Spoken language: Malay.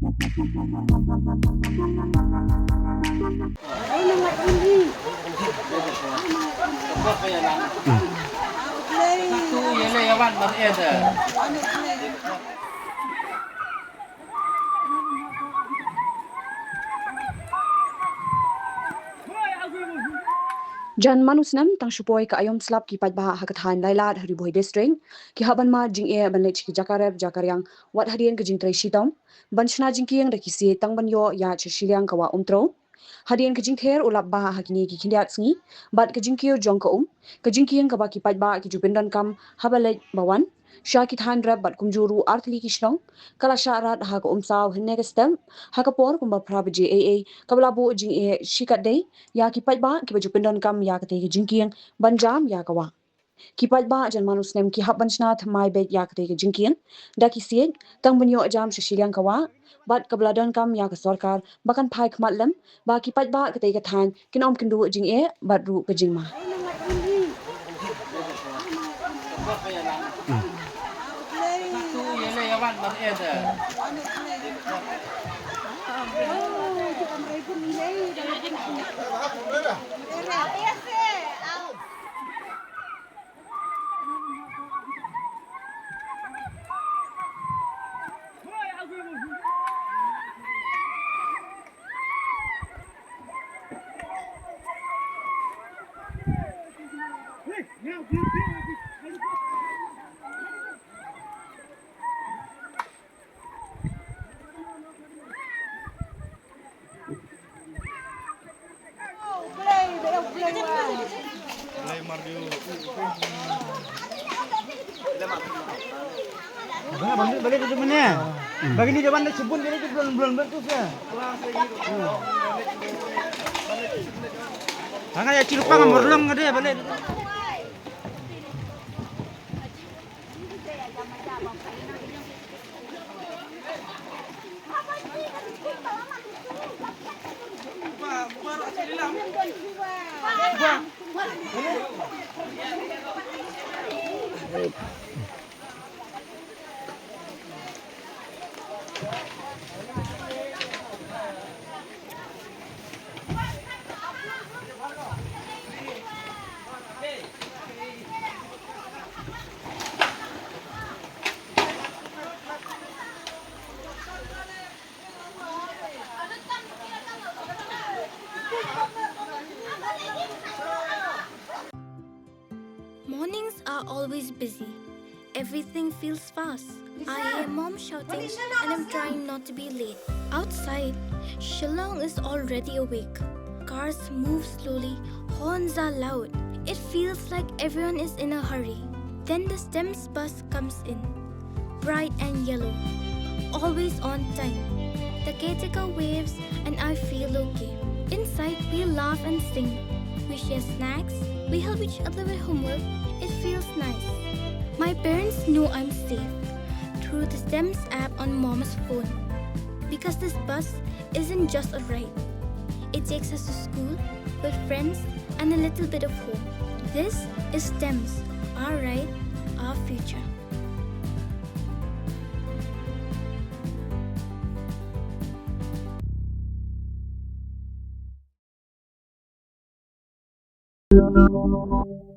Jan manusnam tang shupoi ka ayom slap ki paidbah hakathan lailat hariboy district ki haban ma jingïada ban lech ki jakarep jakaryang wat hadian ka jingtrai shitong banchna jingkieng da ki si tang ban yo ya Sha Shilliang kawa umtro hadian ka jingther ulap ba hakini ki kindiat sngi bat ka jingkio jong ka jingkieng ka ba ki paidbah ki jupindan kam habalej bawan Sha ki than rap bat kumjuru artli ki shnong kala syarat ha ka umsaw hinne ka stem ha ka por kumba prabaji aa kablabu jingïada shikat day ya ki paidbah ki baju pindon kam ya kate ki jingkieng banjam ya kawa ki paidbah jan manus nem ki hab banchna thymmai bet ya kate ki jingkieng da ki siej tang banyo jam Sha Shilliang kawa bat kabladon kam ya ka sorkar bakan phai khmat lem ba ki paidbah kate ka than kinom kindu jingïada bat ru ka jingma Balik itu mana? Bagi ni jawapan dah sebut dia tu belum betul ya. Hanga ya cilupang morlong ada balik. Mornings are always busy. Everything feels fast. I hear mom shouting and I'm trying not to be late. Outside, Shillong is already awake. Cars move slowly, horns are loud. It feels like everyone is in a hurry. Then the STEMS bus comes in, bright and yellow, always on time. The caretaker waves and I feel okay. Inside, we laugh and sing. We share snacks. We help each other with homework. It feels nice. My parents know I'm safe through the STEMS app on mom's phone. Because this bus isn't just a ride. It takes us to school with friends and a little bit of home. This is STEMS, our ride, our future. Thank you.